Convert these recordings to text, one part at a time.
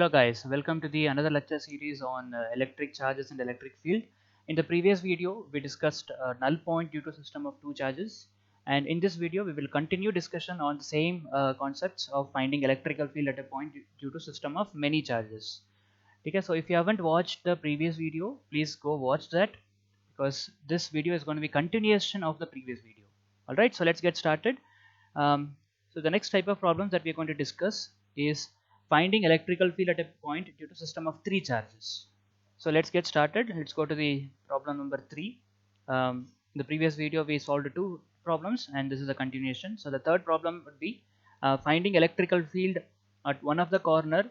Hello guys, welcome to the another lecture series on electric charges and electric field. In the previous video, we discussed null point due to system of two charges, and in this video, we will continue discussion on the same concepts of finding electrical field at a point due to system of many charges. Okay, so if you haven't watched the previous video, please go watch that because this video is going to be continuation of the previous video. All right, so let's get started. So the next type of problems that we are going to discuss is finding electrical field at a point due to system of three charges. So let's get started. Let's go to the problem number 3. In the previous video we solved two problems and this is a continuation. So the third problem would be finding electrical field at one of the corner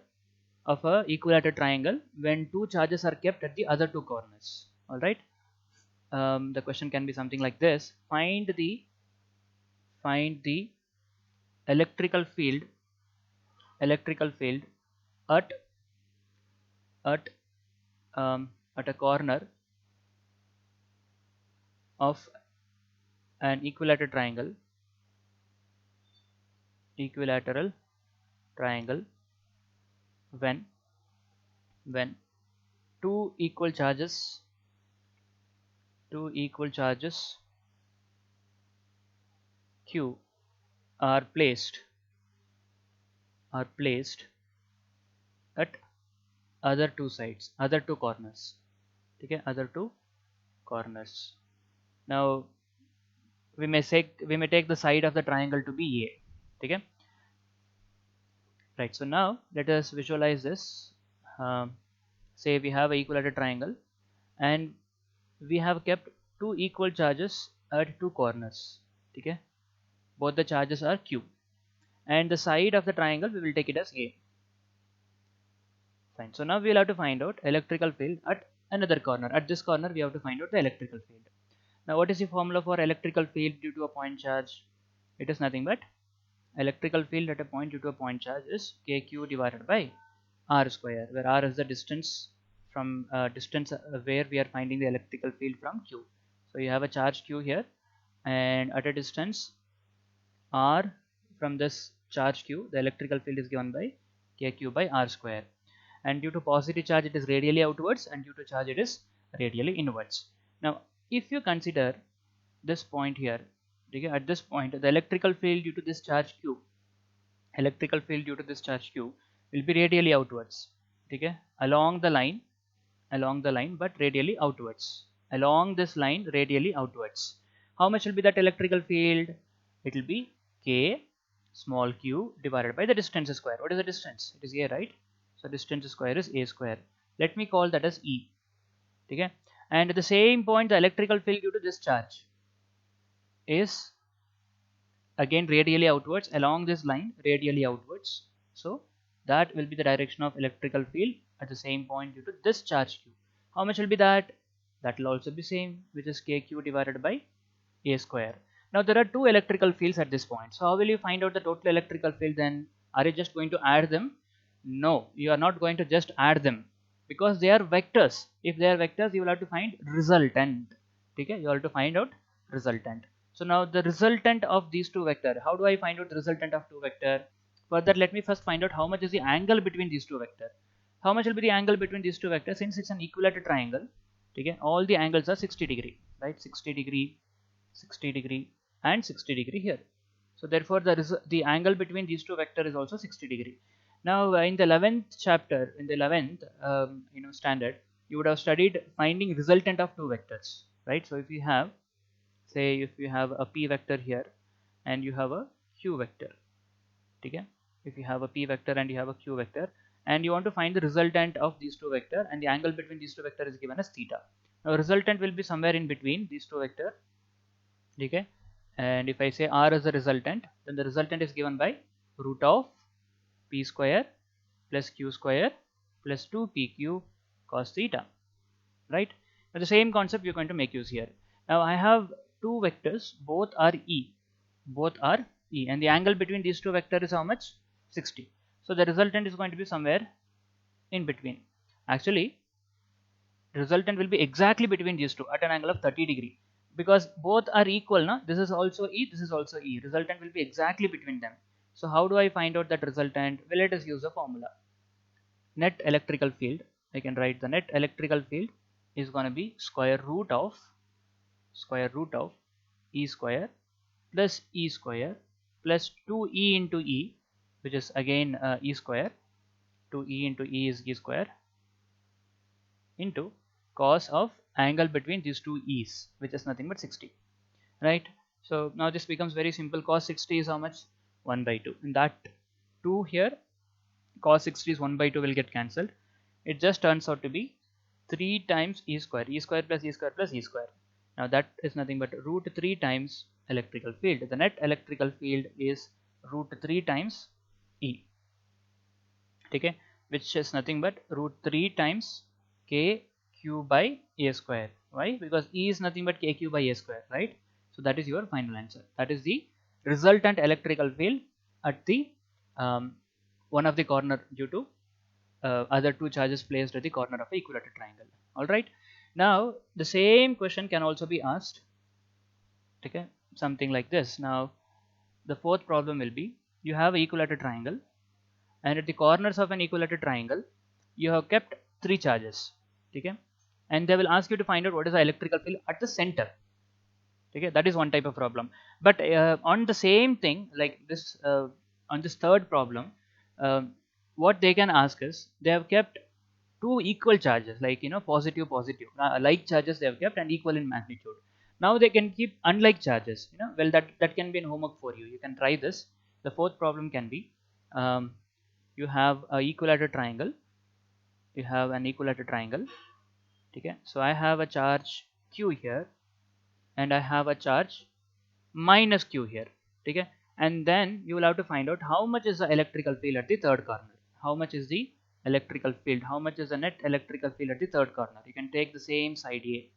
of a equilateral triangle when two charges are kept at the other two corners. All right. The question can be something like this: find the electrical field at at at a corner of an equilateral triangle when two equal charges q are placed at other two corners. Okay, other two corners. Now we may take the side of the triangle to be A. Okay, right. So now let us visualize this. Say we have an equilateral triangle and we have kept two equal charges at two corners. Okay, both the charges are q and the side of the triangle we will take it as A. Fine. So now we will have to find out electrical field at another corner. At this corner we have to find out the electrical field. Now what is the formula for electrical field due to a point charge? It is nothing but electrical field at a point due to a point charge is kq divided by r square, where r is the distance from where we are finding the electrical field from q. So you have a charge q here and at a distance r from this charge q, the electrical field is given by kq by r square. And due to positive charge it is radially outwards and due to charge it is radially inwards. Now if you consider this point here, okay, at this point the electrical field due to this charge q will be radially outwards, okay, along the line but radially outwards, along this line radially outwards. How much will be that electrical field? It will be k small q divided by the distance square. What is the distance? It is a, right? So distance square is a square. Let me call that as E. Okay, and at the same point the electrical field due to this charge is again radially outwards, along this line radially outwards. So that will be the direction of electrical field at the same point due to this charge q. How much will be that? That will also be same, which is kq divided by a square. Now there are two electrical fields at this point. So how will you find out the total electrical field then? Are you just going to add them? No, you are not going to just add them because they are vectors. If they are vectors, you will have to find resultant. Okay, you have to find out resultant. So now the resultant of these two vector. How do I find out the resultant of two vector? For that, let me first find out how much is the angle between these two vector. How much will be the angle between these two vectors? Since it's an equilateral triangle, okay, all the angles are 60 degree, right? 60 degree, 60 degree, and 60 degree here. So therefore, the angle between these two vector is also 60 degree. Now in the 11th chapter, in the 11th standard, you would have studied finding resultant of two vectors, right? So if you have, say, if you have a p vector here and you have a q vector, okay? If you have a p vector and you have a q vector and you want to find the resultant of these two vector and the angle between these two vector is given as theta. Now resultant will be somewhere in between these two vector, okay? And if I say r is the resultant, then the resultant is given by root of p square plus q square plus 2pq cos theta, right? Now the same concept we are going to make use here. Now I have two vectors, both are e, and the angle between these two vectors is how much? 60. So the resultant is going to be somewhere in between. Actually, resultant will be exactly between these two at an angle of 30 degree because both are equal. Now this is also e, this is also e. Resultant will be exactly between them. So how do I find out that resultant? Well, let us use a formula. net electrical field, I can write the net electrical field is going to be square root of E square plus E square plus 2E into E, which is again E square. 2E into E is E square into cos of angle between these two E's, which is nothing but 60, right? So now this becomes very simple. Cos 60 is how much? 1 by 2. And that 2 here, cos 60 is 1 by 2 will get cancelled. It just turns out to be 3 times E square. E square plus E square plus E square. Now that is nothing but root 3 times electrical field. The net electrical field is root 3 times E. Okay, which is nothing but root 3 times k q by a square. Why? Because E is nothing but kq by a square, right? So that is your final answer. That is the resultant electrical field at the one of the corner due to other two charges placed at the corner of the equilateral triangle. All right. Now the same question can also be asked. Okay, something like this. Now the fourth problem will be, you have an equilateral triangle, and at the corners of an equilateral triangle you have kept three charges. Okay, and they will ask you to find out what is the electrical field at the center. Okay, that is one type of problem. But on the same thing like this, on this third problem, what they can ask is, they have kept two equal charges, like positive positive, like charges they have kept and equal in magnitude. Now they can keep unlike charges. Well, that can be an homework for you. You can try this. The fourth problem can be, you have a equilateral triangle. You have an equilateral triangle. Okay, so I have a charge q here, and I have a charge minus q here. Okay, and then you will have to find out how much is the electrical field at the third corner. How much is the electrical field? How much is the net electrical field at the third corner? You can take the same side A.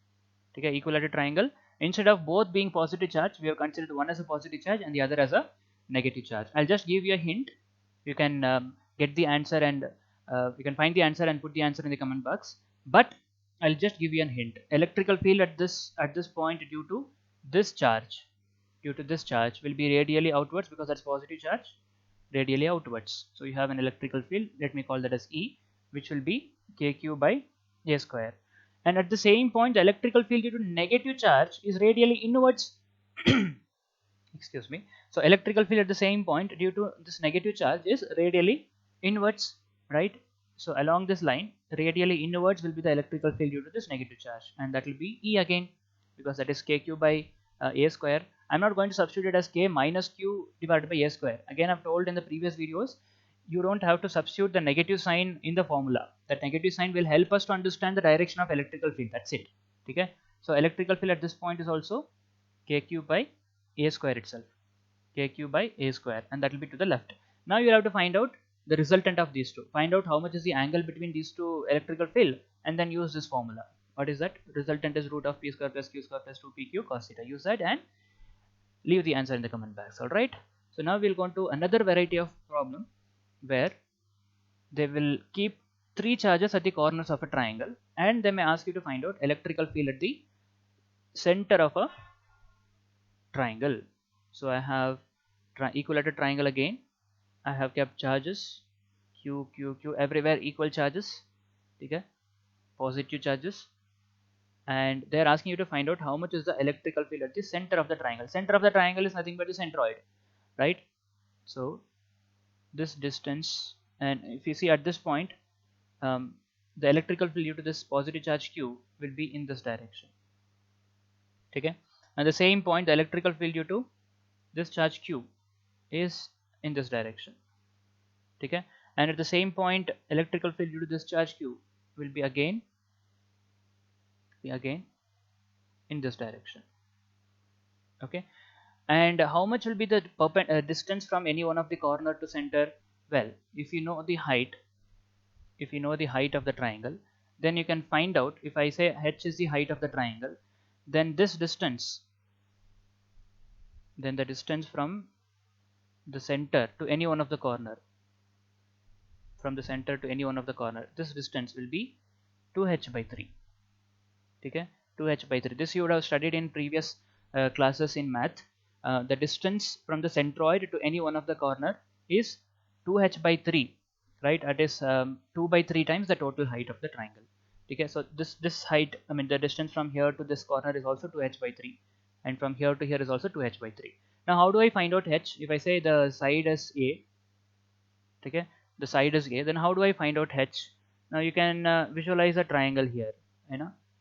Okay, equilateral triangle. Instead of both being positive charge, we have considered one as a positive charge and the other as a negative charge. I'll just give you a hint. You can get the answer, and you can find the answer and put the answer in the comment box. But I'll just give you a hint. Electrical field at this point due to this charge will be radially outwards, because that's positive charge, radially outwards. So you have an electrical field, let me call that as E, which will be kq by a square. And at the same point, the electrical field due to negative charge is radially inwards. Excuse me. So electrical field at the same point due to this negative charge is radially inwards, right? So along this line, radially inwards will be the electrical field due to this negative charge, and that will be E again, because that is kq by a square. I'm not going to substitute it as k minus q divided by a square. Again, I've told in the previous videos, you don't have to substitute the negative sign in the formula. That negative sign will help us to understand the direction of electrical field. That's it. Okay. So electrical field at this point is also kq by a square itself. Kq by a square, and that will be to the left. Now you have to find out the resultant of these two. Find out how much is the angle between these two electrical field, and then use this formula. What is that? Resultant is root of p square plus q square plus 2pq cos theta. Use that and leave the answer in the comment box. All right. So now we'll go on to another variety of problem where they will keep three charges at the corners of a triangle, and they may ask you to find out electrical field at the center of a triangle. So I have equilateral triangle again. I have kept charges q q q everywhere, equal charges. Okay, positive charges, and they are asking you to find out how much is the electrical field at the center of the triangle. Center of the triangle is nothing but the centroid, right? So this distance, and if you see at this point, the electrical field due to this positive charge q will be in this direction. Okay, and the same point, the electrical field due to this charge q is in this direction. Okay, and at the same point, electrical field due to this charge q will be again in this direction. Okay, and how much will be the distance from any one of the corner to center? Well, if you know the height of the triangle, then you can find out. If I say h is the height of the triangle, then this distance, then the distance from the center to any one of the corner, this distance will be 2h by 3. Okay, 2h by 3. This you would have studied in previous classes in math. The distance from the centroid to any one of the corner is 2h by 3. right? That is 2 by 3 times the total height of the triangle. Okay, so this height, I mean the distance from here to this corner is also 2h by 3, and from here to here is also 2h by 3. Now how do I find out h? If I say the side is a, okay, the side is a, then how do I find out h? Now you can visualize a triangle here,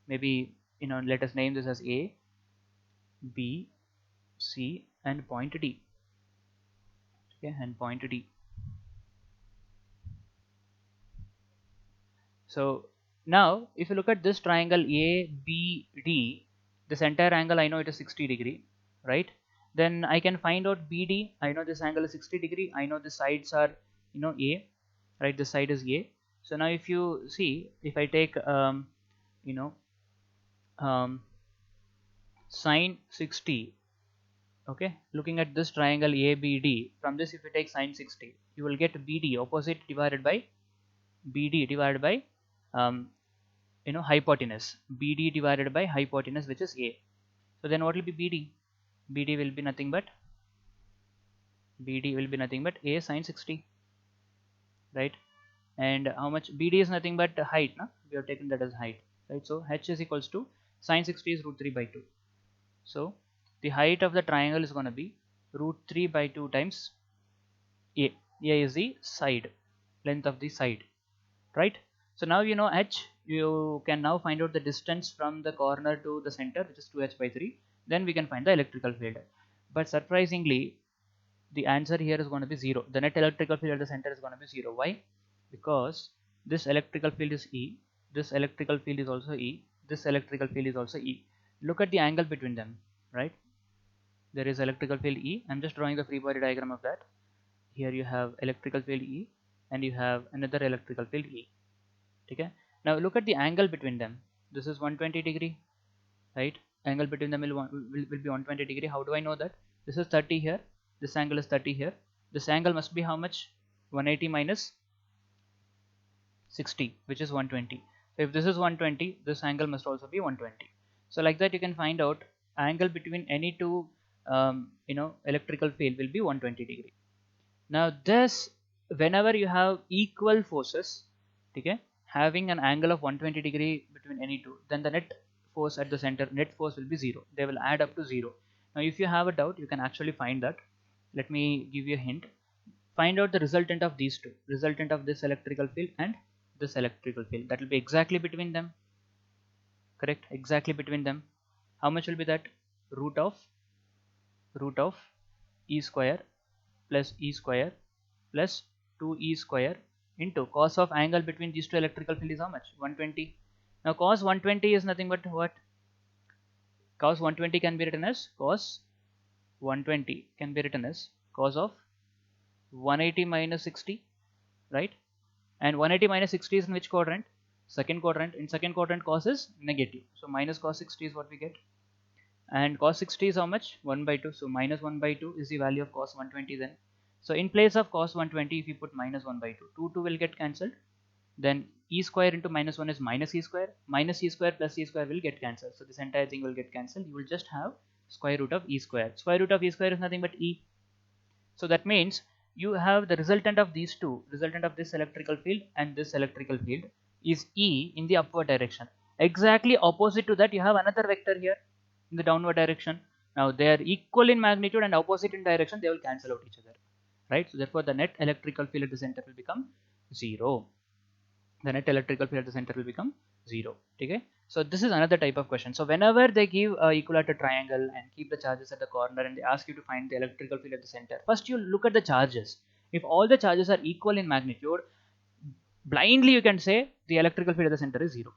maybe, let us name this as a, b, c, and point d. Okay, and point d. So now if you look at this triangle ABD, this entire angle I know it is 60-degree, right? Then I can find out BD. I know this angle is 60-degree. I know the sides are, A, right? This side is A. So now if you see, if I take you know um, sine 60, okay, looking at this triangle ABD, from this if you take sine 60, you will get BD, opposite divided by BD divided by um, hypotenuse, BD divided by hypotenuse, which is A. So then what will be BD? BD will be nothing but A sine 60, right? And how much? BD is nothing but height, na? We have taken that as height, right? So h is equals to sine 60 is root 3 by 2. So the height of the triangle is going to be root 3 by 2 times A. A is the side, length of the side, right? So now you know h, you can now find out the distance from the corner to the center, which is 2h by 3. Then we can find the electrical field. But surprisingly, the answer here is going to be 0. The net electrical field at the center is going to be 0. Why? Because this electrical field is E, this electrical field is also E, this electrical field is also E. Look at the angle between them, right? There is electrical field E. I'm just drawing the free body diagram of that. Here you have electrical field E, and you have another electrical field E. Okay, now look at the angle between them. This is 120-degree, right? Angle between them will be 120-degree. How do I know that? This is 30 here, this angle is 30 here. This angle must be how much? 180 minus 60, which is 120. So if this is 120, this angle must also be 120. So like that you can find out angle between any two electrical field will be 120-degree. Now this, whenever you have equal forces, okay, having an angle of 120-degree between any two, then the net force at the center, net force will be 0. They will add up to 0. Now if you have a doubt, you can actually find that. Let me give you a hint. Find out the resultant of these two, resultant of this electrical field and this electrical field. That will be exactly between them, correct? Exactly between them. How much will be that? Root of e square plus e square plus 2e square into cos of angle between these two electrical field is how much? 120. Now cos 120 is nothing but what? Cos 120 can be written as cos 120 can be written as cos of 180 minus 60, right? And 180 minus 60 is in which quadrant? Second quadrant. In second quadrant cos is negative, so minus cos 60 is what we get. And cos 60 is how much? 1 by 2, so minus 1 by 2 is the value of cos 120 then. So in place of cos 120, if you put minus 1 by 2, 2 will get cancelled. Then e square into minus 1 is minus e square. Minus e square plus e square will get cancelled. So this entire thing will get cancelled. You will just have square root of e square. Square root of e square is nothing but e. So that means you have the resultant of these two, resultant of this electrical field and this electrical field is E in the upward direction. Exactly opposite to that you have another vector here in the downward direction. Now they are equal in magnitude and opposite in direction, they will cancel out each other, right? So therefore the net electrical field at the center will become 0. The net electrical field at the center will become 0. Okay, so this is another type of question. So whenever they give a equilateral triangle and keep the charges at the corner and they ask you to find the electrical field at the center, first you look at the charges. If all the charges are equal in magnitude, blindly you can say the electrical field at the center is 0.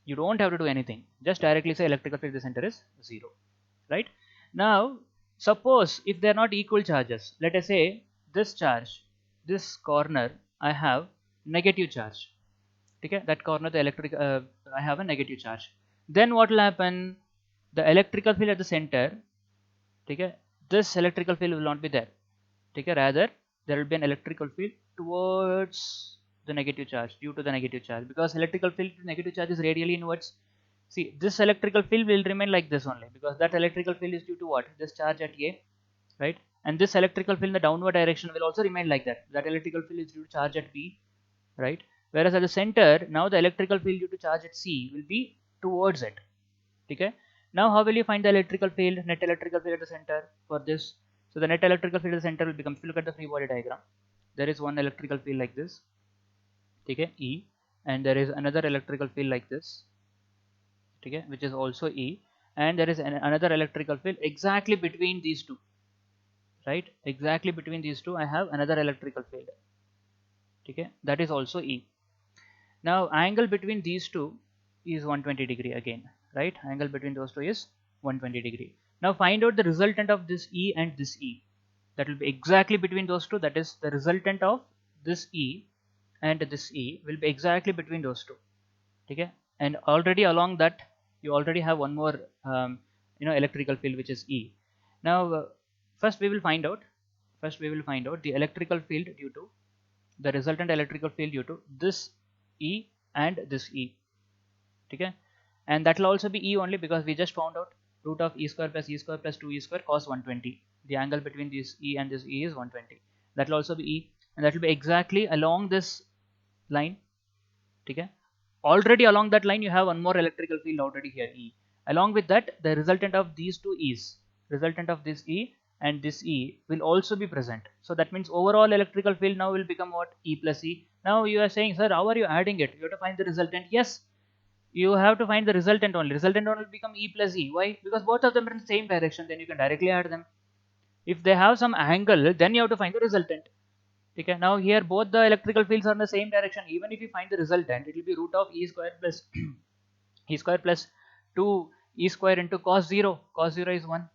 You don't have to do anything, just directly say electrical field at the center is 0, right? Now suppose if they are not equal charges, let us say this charge, this corner I have negative charge. Okay, that corner the electric I have a negative charge. Then what will happen? The electrical field at the center, okay, this electrical field will not be there. Okay, rather there will be an electrical field towards the negative charge, due to the negative charge, because electrical field to negative charge is radially inwards. See, this electrical field will remain like this only, because that electrical field is due to what? This charge at A, right? and this electrical field in the downward direction will also remain like that. That electrical field is due to charge at B, right? Whereas at the center, now the electrical field due to charge at C will be towards it. Okay. Now how will you find the electrical field, net electrical field at the center for this? So the net electrical field at the center will become, if you look at the free body diagram, there is one electrical field like this, okay, E, and there is another electrical field like this, okay, which is also E, and there is another electrical field exactly between these two, right? Exactly between these two I have another electrical field, okay, that is also E. Now angle between these two is 120 degree again, right? Angle between those two is 120 degree. Now find out the resultant of this E and this E. That will be exactly between those two. That is the resultant of this E and this E will be exactly between those two. Okay, and already along that you already have one more electrical field which is E. Now first we will find out the electrical field due to the resultant electrical field due to this E and this E. Okay, and that will also be E only because we just found out root of E square plus 2E square cos 120. The angle between this E and this E is 120. That will also be E, and that will be exactly along this line. Okay, already along that line you have one more electrical field already here, E. Along with that, the resultant of these two E's, resultant of this E and this E will also be present. So that means overall electrical field now will become what? E plus E. Now you are saying, sir, how are you adding it? You have to find the resultant. Yes, you have to find the resultant only. Resultant only will become E plus E. Why? Because both of them are in the same direction. Then you can directly add them. If they have some angle, then you have to find the resultant. Okay, now here both the electrical fields are in the same direction. Even if you find the resultant, it will be root of E square plus E square plus 2 E square into cos 0. Cos 0 is 1.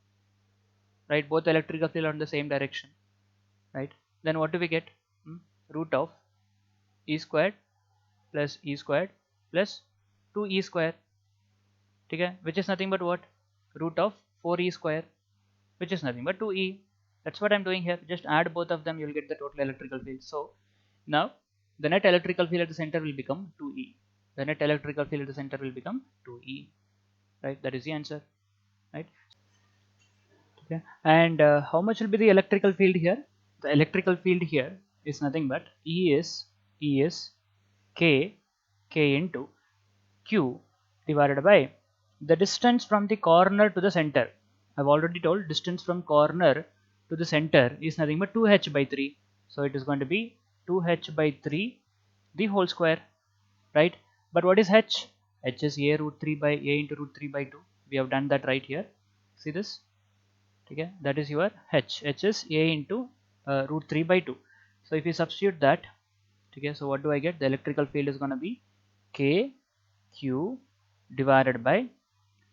Right? Both electrical fields are in the same direction. Right? Then what do we get? Root of E squared plus E squared plus 2E square. Okay, which is nothing but what? Root of 4E square, which is nothing but 2E. That's what I'm doing here. Just add both of them, you'll get the total electrical field. So now the net electrical field at the center will become 2E. The net electrical field at the center will become 2E. Right? That is the answer. Right? Okay. And how much will be the electrical field here? The electrical field here is nothing but E is K into Q divided by the distance from the corner to the center. I've already told distance from corner to the center is nothing but 2h by 3. So it is going to be 2h by 3 the whole square, right? But what is h? H is a root 3 by a into root 3 by 2. We have done that right here. See this? Okay, that is your h. H is a into root 3 by 2. So if you substitute that, okay, so what do I get? The electrical field is going to be K Q divided by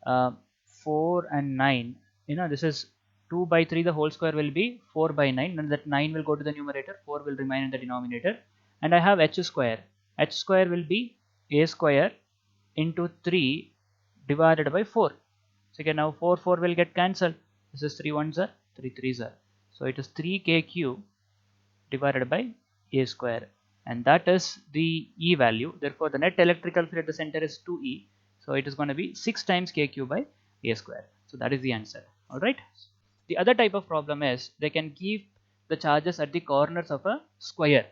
4 and 9. This is 2 by 3, the whole square will be 4 by 9, and that 9 will go to the numerator, 4 will remain in the denominator, and I have h square. H square will be a square into 3 divided by 4. So okay, now 4 will get cancelled. This is 3 ones are 3 threes are. So it is 3kq divided by a square, and that is the E value. Therefore the net electrical field at the center is 2E. So it is going to be 6 times kq by a square. So that is the answer. Alright. The other type of problem is they can keep the charges at the corners of a square.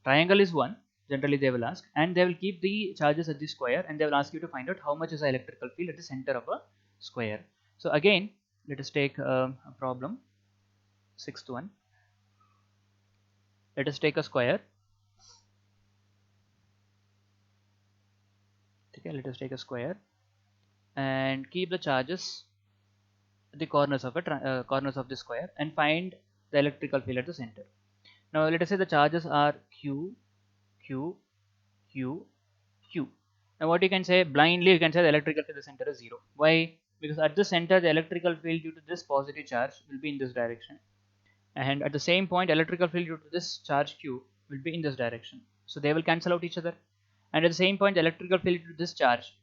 Triangle is one, generally they will ask, and they will keep the charges at the square, and they will ask you to find out how much is the electrical field at the center of a square. So again, let us take a problem, sixth one. Let us take a square. Okay, let us take a square and keep the charges at the corners of the square and find the electrical field at the center. Now let us say the charges are Q, Q, Q, Q. Now what you can say blindly, you can say the electrical field at the center is 0. Why? Because at the center the electrical field due to this positive charge will be in this direction, and at the same point electrical field due to this charge Q will be in this direction. So they will cancel out each other, and at the same point the electrical field due to this charge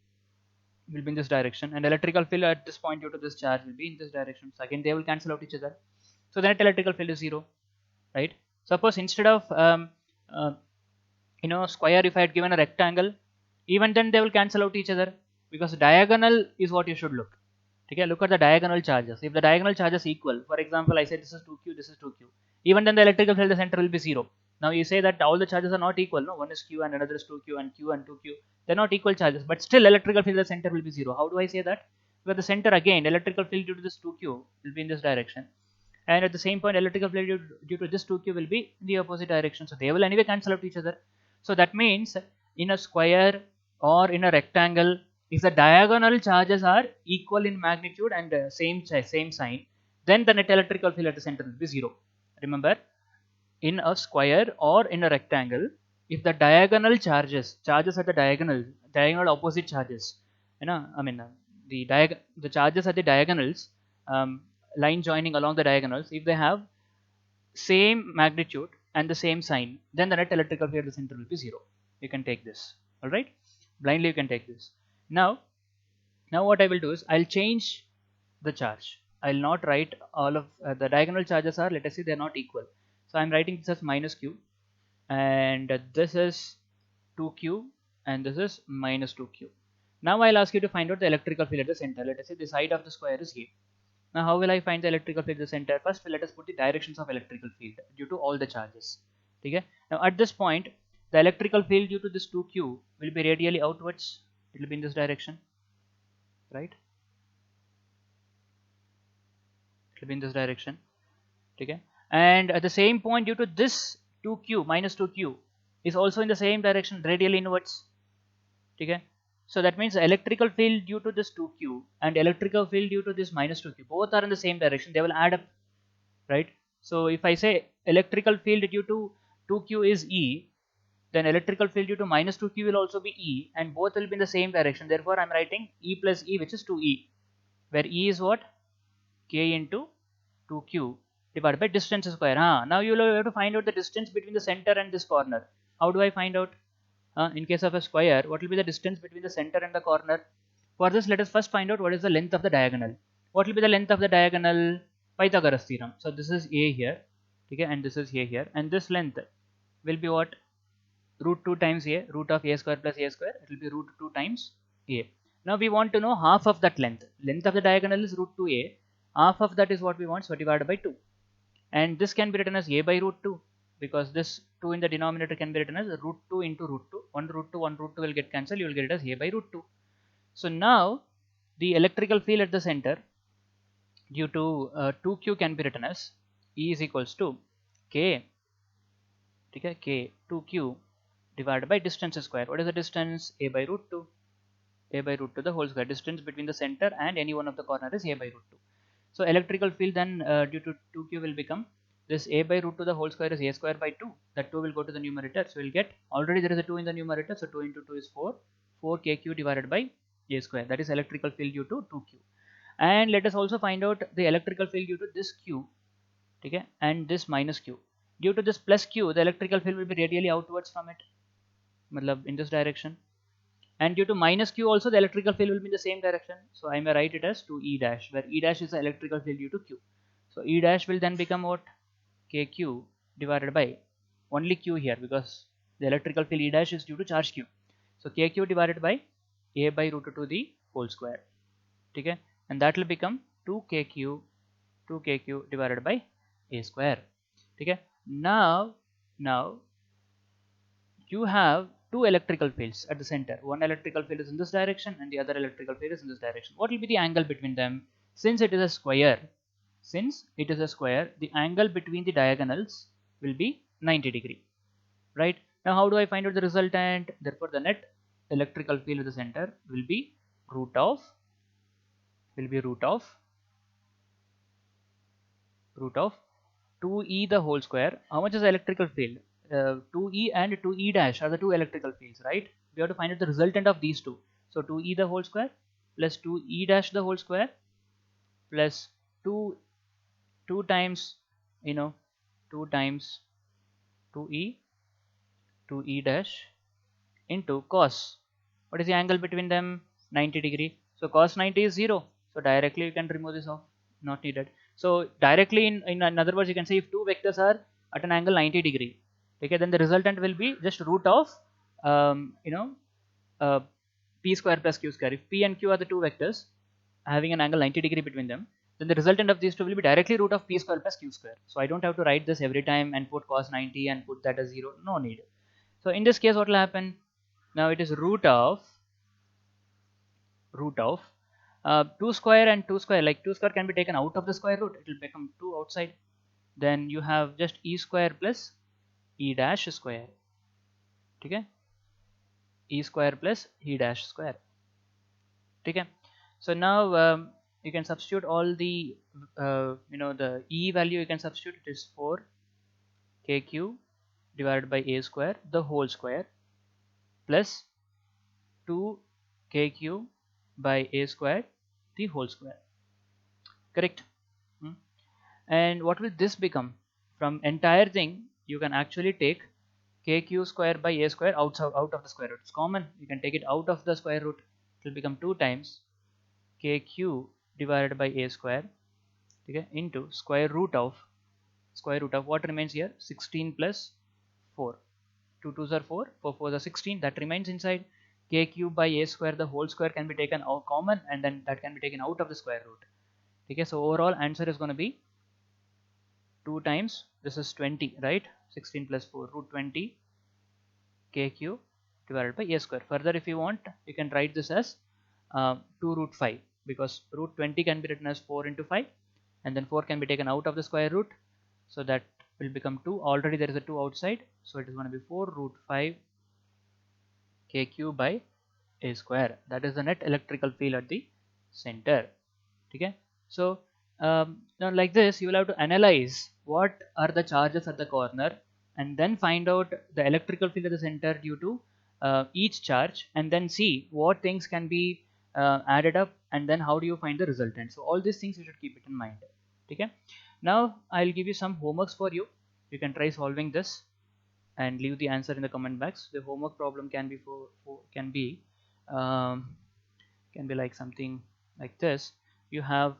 will be in this direction, and electrical field at this point due to this charge will be in this direction. So again they will cancel out each other. So the net electrical field is 0, right? Suppose instead of square, if I had given a rectangle, even then they will cancel out each other, because diagonal is what you should look. Okay, look at the diagonal charges. If the diagonal charges equal, for example, I say this is 2q, this is 2q, even then the electrical field at the center will be 0. Now you say that all the charges are not equal, no, one is q and another is 2q and q and 2q, they're not equal charges, but still electrical field at the center will be 0. How do I say that? Because the center again, electrical field due to this 2q will be in this direction, and at the same point electrical field due to this 2q will be in the opposite direction, so they will anyway cancel out each other. So that means in a square or in a rectangle, if the diagonal charges are equal in magnitude and same sign, then the net electrical field at the center will be 0. Remember, in a square or in a rectangle, if the diagonal charges at the diagonal opposite charges, you know, I mean the charges at the diagonals, line joining along the diagonals, if they have same magnitude and the same sign, then the net electrical field at the center will be 0. You can take this. All right, blindly you can take this. Now what I will do is I'll change the charge. I'll not write all of the diagonal charges are, let us say they're not equal. So I'm writing this as minus q, and this is 2q, and this is minus 2q. Now I'll ask you to find out the electrical field at the center. Let us say the side of the square is A. Now how will I find the electrical field at the center? First let us put the directions of electrical field due to all the charges. Okay? Now at this point, the electrical field due to this 2q will be radially outwards. It will be in this direction, right? It will be in this direction. Okay? And at the same point, due to this 2q minus 2q is also in the same direction, radially inwards. Okay? So that means electrical field due to this 2q and electrical field due to this minus 2q, both are in the same direction, they will add up, right? So if I say electrical field due to 2q is E, then electrical field due to minus 2q will also be E, and both will be in the same direction. Therefore I'm writing E plus E, which is 2E, where E is what? K into 2q divided by distance square. Now you will have to find out the distance between the center and this corner. How do I find out? In case of a square, what will be the distance between the center and the corner? For this, let us first find out what is the length of the diagonal. What will be the length of the diagonal? Pythagoras theorem. So this is A here, okay, and this is A here, and this length will be what? Root 2 times A, root of A square plus A square. It will be root 2 times A. Now we want to know half of that length. Length of the diagonal is root 2A. Half of that is what we want, so divided by 2. And this can be written as A by root 2, because this 2 in the denominator can be written as root 2 into root 2. 1 root 2, 1 root 2 will get cancelled. You will get it as A by root 2. So now the electrical field at the center due to 2q can be written as E is equals to K, okay, K 2q divided by distance square. What is the distance? A by root 2. A by root 2 the whole square. Distance between the center and any one of the corner is A by root 2. So electrical field then due to 2q will become this A by root 2 the whole square is A square by 2. That 2 will go to the numerator. So we'll get, already there is a 2 in the numerator. So 2 into 2 is 4. 4kq divided by A square. That is electrical field due to 2q. And let us also find out the electrical field due to this q, okay, and this minus q. Due to this plus q, the electrical field will be radially outwards from it, in this direction. And due to minus q also, the electrical field will be in the same direction. So I may write it as 2E dash, where E dash is the electrical field due to q. So E dash will then become what? KQ divided by only q here, because the electrical field E dash is due to charge q. So KQ divided by A by root 2 to the whole square. Okay, and that will become 2kq divided by A square. Okay, now you have two electrical fields at the center. One electrical field is in this direction and the other electrical field is in this direction. What will be the angle between them? Since it is a square, the angle between the diagonals will be 90 degree, right? Now how do I find out the resultant? Therefore the net electrical field at the center will be root of 2e the whole square. How much is the electrical field? 2e and 2e dash are the two electrical fields, right? We have to find out the resultant of these two. So 2e the whole square plus 2e dash the whole square plus 2 times 2 times 2e dash into cos. What is the angle between them? 90 degree. So cos 90 is 0. So directly you can remove this off. Not needed. So directly in other words, you can say if two vectors are at an angle 90 degree, okay, then the resultant will be just root of p square plus q square. If p and q are the two vectors having an angle 90 degree between them, then the resultant of these two will be directly root of p square plus q square. So I don't have to write this every time and put cos 90 and put that as 0. No need. So in this case, what will happen? Now it is root of 2 square and 2 square. Like 2 square can be taken out of the square root. It will become 2 outside. Then you have just e square plus e dash square. Okay? E square plus e dash square. Okay? So now you can substitute all the the e value. You can substitute. It is 4 kq divided by a square the whole square plus 2 kq by a square the whole square. Correct? And what will this become? From entire thing you can actually take kq square by a square out of the square root. It's common. You can take it out of the square root. It will become 2 times kq divided by a square, okay, into square root of what remains here? 16 plus 4. 2 2s are 4, 4 4s are 16. That remains inside. K cube by a square, the whole square can be taken out common, and then that can be taken out of the square root. Okay, so overall answer is going to be 2 times, this is 20, right? 16 plus 4, root 20 k cube divided by a square. Further, if you want, you can write this as 2 root 5, because root 20 can be written as 4 into 5, and then 4 can be taken out of the square root, so that will become 2. Already there is a 2 outside, so it is going to be 4 root 5 k cube by a square. That is the net electrical field at the center. Okay, so now like this you will have to analyze what are the charges at the corner, and then find out the electrical field at the center due to each charge, and then see what things can be added up, and then how do you find the resultant. So all these things you should keep it in mind. Okay, now I'll give you some homeworks for you. You can try solving this and leave the answer in the comment box. The homework problem can be can be like something like this. You have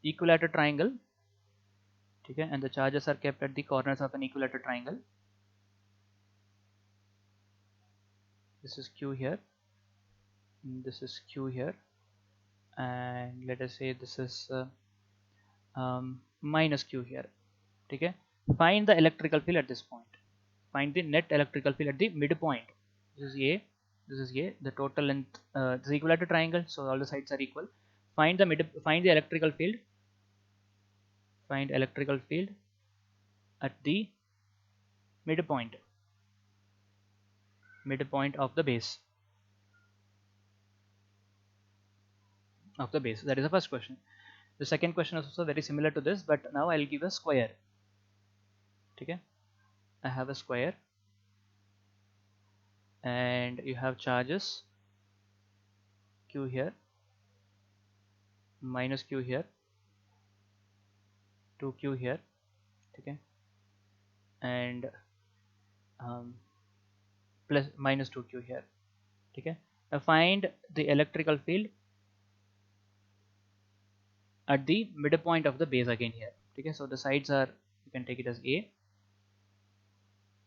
equilateral triangle, okay, and the charges are kept at the corners of an equilateral triangle. This is q here, this is q here, and let us say this is minus q here. Okay, find the electrical field at this point. Find the net electrical field at the midpoint. This is a, this is a, the total length, this is equilateral triangle, so all the sides are equal. Find the electrical field. Find electrical field at the midpoint of the base. That is the first question. The second question is also very similar to this, but now I'll give a square. Okay, I have a square, and you have charges q here, minus q here, 2q here, okay, and plus minus 2q here. Okay, now find the electrical field at the midpoint of the base again here. Okay, so the sides are, you can take it as a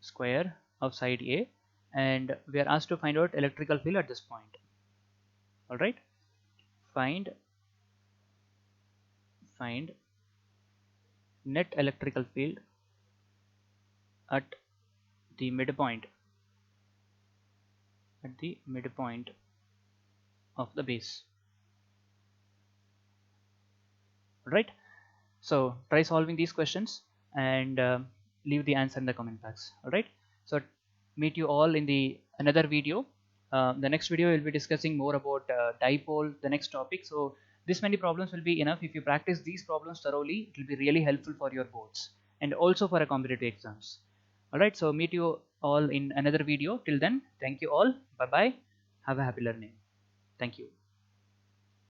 square of side a, and we are asked to find out electrical field at this point. All right, find net electrical field at the midpoint of the base. Right, so try solving these questions and leave the answer in the comment box. All right, so meet you all in the another video. The next video will be discussing more about dipole, the next topic. So this many problems will be enough. If you practice these problems thoroughly, it will be really helpful for your boards and also for a competitive exams. All right, so meet you all in another video. Till then, thank you all. Bye bye. Have a happy learning. Thank you.